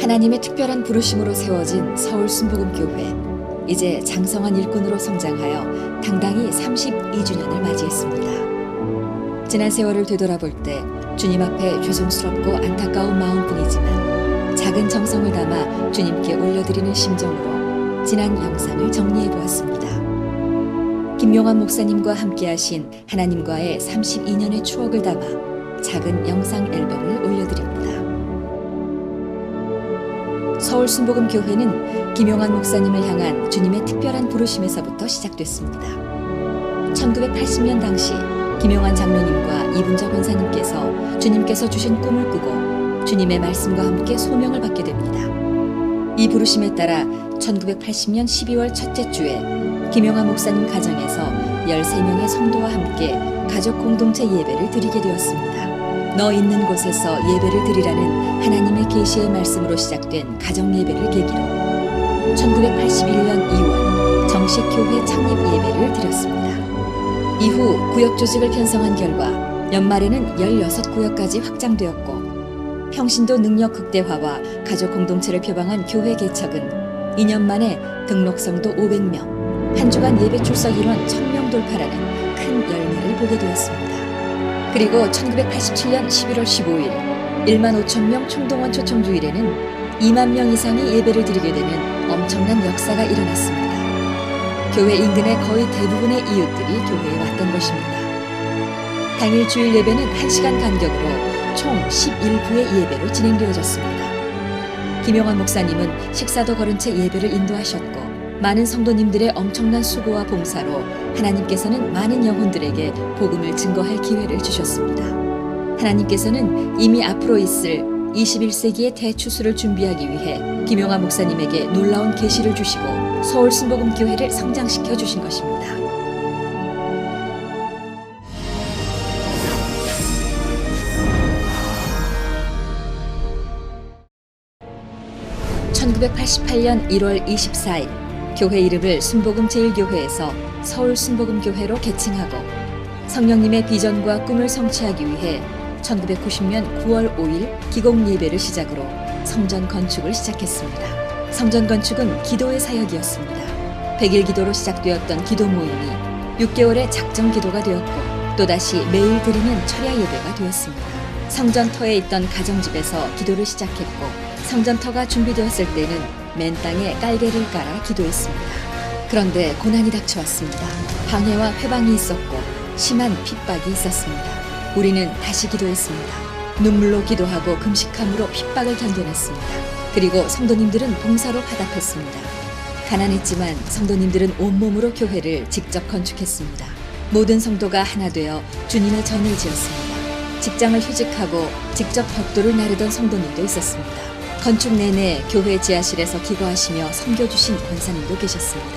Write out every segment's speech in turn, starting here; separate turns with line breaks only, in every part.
하나님의 특별한 부르심으로 세워진 서울 순복음교회. 이제 장성한 일꾼으로 성장하여 당당히 32주년을 맞이했습니다. 지난 세월을 되돌아볼 때 주님 앞에 죄송스럽고 안타까운 마음뿐이지만 작은 정성을 담아 주님께 올려드리는 심정으로 지난 영상을 정리해 보았습니다. 김용환 목사님과 함께하신 하나님과의 32년의 추억을 담아 작은 영상 앨범을 올려드립니다. 서울 순복음교회는 김용환 목사님을 향한 주님의 특별한 부르심에서부터 시작됐습니다. 1980년 당시 김용환 장로님과 이분자 권사님께서 주님께서 주신 꿈을 꾸고 주님의 말씀과 함께 소명을 받게 됩니다. 이 부르심에 따라 1980년 12월 첫째 주에 김용환 목사님 가정에서 13명의 성도와 함께 가족 공동체 예배를 드리게 되었습니다. 너 있는 곳에서 예배를 드리라는 하나님의 계시의 말씀으로 시작된 가정 예배를 계기로 1981년 2월 정식 교회 창립 예배를 드렸습니다. 이후 구역 조직을 편성한 결과 연말에는 16구역까지 확장되었고 평신도 능력 극대화와 가족 공동체를 표방한 교회 개척은 2년 만에 등록 성도 500명, 한 주간 예배 출석 인원 1000명 돌파라는 큰 열매를 보게 되었습니다. 그리고 1987년 11월 15일 1만 5천 명 총동원 초청주일에는 2만 명 이상이 예배를 드리게 되는 엄청난 역사가 일어났습니다. 교회 인근의 거의 대부분의 이웃들이 교회에 왔던 것입니다. 당일 주일 예배는 1시간 간격으로 총 11부의 예배로 진행되어졌습니다. 김용환 목사님은 식사도 거른 채 예배를 인도하셨고 많은 성도님들의 엄청난 수고와 봉사로 하나님께서는 많은 영혼들에게 복음을 증거할 기회를 주셨습니다. 하나님께서는 이미 앞으로 있을 21세기의 대추수를 준비하기 위해 김용환 목사님에게 놀라운 계시를 주시고 서울 순복음교회를 성장시켜 주신 것입니다. (1988년 1월 24일) 교회 이름을 순복음 제1교회에서 서울 순복음교회로 개칭하고 성령님의 비전과 꿈을 성취하기 위해 1990년 9월 5일 기공 예배를 시작으로 성전 건축을 시작했습니다. 성전 건축은 기도의 사역이었습니다. 100일 기도로 시작되었던 기도 모임이 6개월의 작정 기도가 되었고 또다시 매일 드리는 철야 예배가 되었습니다. 성전터에 있던 가정집에서 기도를 시작했고 성전터가 준비되었을 때는 맨 땅에 깔개를 깔아 기도했습니다. 그런데 고난이 닥쳐왔습니다. 방해와 회방이 있었고 심한 핍박이 있었습니다. 우리는 다시 기도했습니다. 눈물로 기도하고 금식함으로 핍박을 견뎌냈습니다. 그리고 성도님들은 봉사로 화답했습니다. 가난했지만 성도님들은 온몸으로 교회를 직접 건축했습니다. 모든 성도가 하나 되어 주님의 전을 지었습니다. 직장을 휴직하고 직접 벽돌을 나르던 성도님도 있었습니다. 건축 내내 교회 지하실에서 기거하시며 섬겨주신 권사님도 계셨습니다.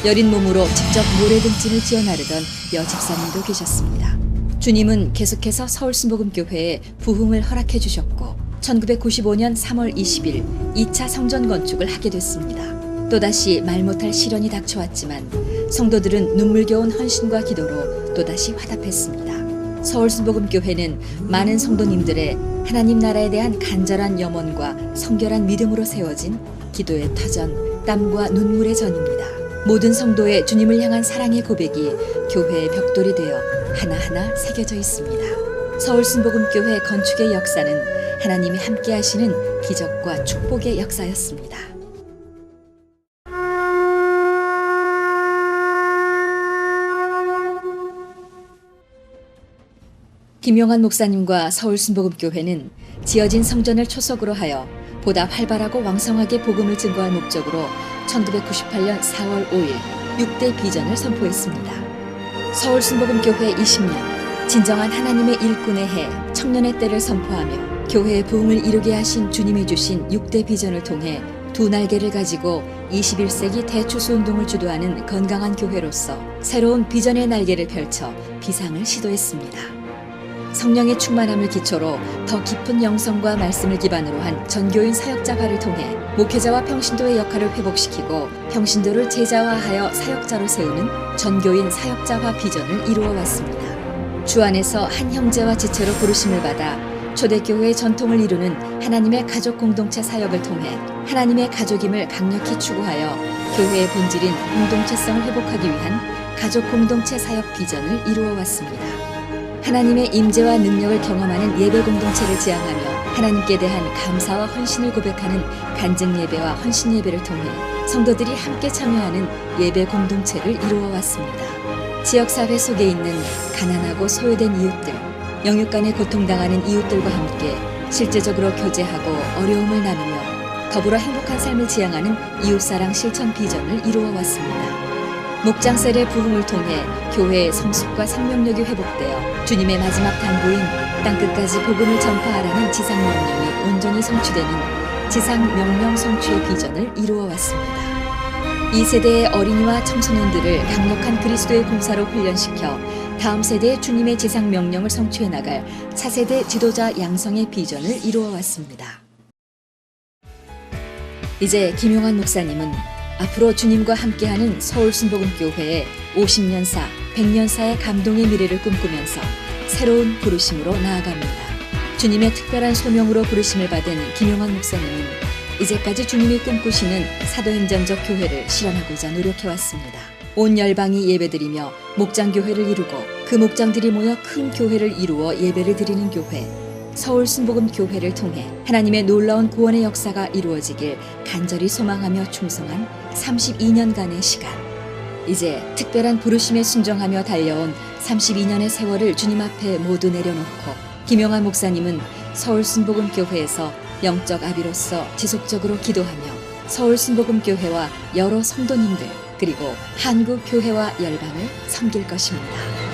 여린 몸으로 직접 모래등짐을 지어 나르던 여집사님도 계셨습니다. 주님은 계속해서 서울 순복음교회에 부흥을 허락해 주셨고 1995년 3월 20일 2차 성전 건축을 하게 됐습니다. 또다시 말 못할 시련이 닥쳐왔지만 성도들은 눈물겨운 헌신과 기도로 또다시 화답했습니다. 서울 순복음교회는 많은 성도님들의 하나님 나라에 대한 간절한 염원과 성결한 믿음으로 세워진 기도의 터전, 땀과 눈물의 전입니다. 모든 성도의 주님을 향한 사랑의 고백이 교회의 벽돌이 되어 하나하나 새겨져 있습니다. 서울 순복음교회 건축의 역사는 하나님이 함께 하시는 기적과 축복의 역사였습니다. 김용환 목사님과 서울 순복음교회는 지어진 성전을 초석으로 하여 보다 활발하고 왕성하게 복음을 증거할 목적으로 1998년 4월 5일 6대 비전을 선포했습니다. 서울 순복음교회 20년, 진정한 하나님의 일꾼의 해, 청년의 때를 선포하며 교회의 부흥을 이루게 하신 주님이 주신 6대 비전을 통해 두 날개를 가지고 21세기 대추수 운동을 주도하는 건강한 교회로서 새로운 비전의 날개를 펼쳐 비상을 시도했습니다. 성령의 충만함을 기초로 더 깊은 영성과 말씀을 기반으로 한 전교인 사역자화를 통해 목회자와 평신도의 역할을 회복시키고 평신도를 제자화하여 사역자로 세우는 전교인 사역자화 비전을 이루어 왔습니다. 주 안에서 한 형제와 지체로 부르심을 받아 초대교회의 전통을 이루는 하나님의 가족 공동체 사역을 통해 하나님의 가족임을 강력히 추구하여 교회의 본질인 공동체성을 회복하기 위한 가족 공동체 사역 비전을 이루어 왔습니다. 하나님의 임재와 능력을 경험하는 예배 공동체를 지향하며 하나님께 대한 감사와 헌신을 고백하는 간증 예배와 헌신 예배를 통해 성도들이 함께 참여하는 예배 공동체를 이루어 왔습니다. 지역사회 속에 있는 가난하고 소외된 이웃들, 영육 간의 고통당하는 이웃들과 함께 실제적으로 교제하고 어려움을 나누며 더불어 행복한 삶을 지향하는 이웃사랑 실천 비전을 이루어 왔습니다. 목장 세례 부흥을 통해 교회의 성숙과 생명력이 회복되어 주님의 마지막 당부인 땅끝까지 복음을 전파하라는 지상 명령이 온전히 성취되는 지상 명령 성취의 비전을 이루어 왔습니다. 이 세대의 어린이와 청소년들을 강력한 그리스도의 공사로 훈련시켜 다음 세대의 주님의 지상 명령을 성취해 나갈 차세대 지도자 양성의 비전을 이루어 왔습니다. 이제 김용환 목사님은 앞으로 주님과 함께하는 서울순복음교회의 50년사, 100년사의 감동의 미래를 꿈꾸면서 새로운 부르심으로 나아갑니다. 주님의 특별한 소명으로 부르심을 받은 김용환 목사님은 이제까지 주님이 꿈꾸시는 사도행전적 교회를 실현하고자 노력해왔습니다. 온 열방이 예배드리며 목장교회를 이루고 그 목장들이 모여 큰 교회를 이루어 예배를 드리는 교회, 서울순복음교회를 통해 하나님의 놀라운 구원의 역사가 이루어지길 간절히 소망하며 충성한 32년간의 시간. 이제 특별한 부르심에 순종하며 달려온 32년의 세월을 주님 앞에 모두 내려놓고 김용환 목사님은 서울순복음교회에서 영적 아비로서 지속적으로 기도하며 서울순복음교회와 여러 성도님들 그리고 한국교회와 열방을 섬길 것입니다.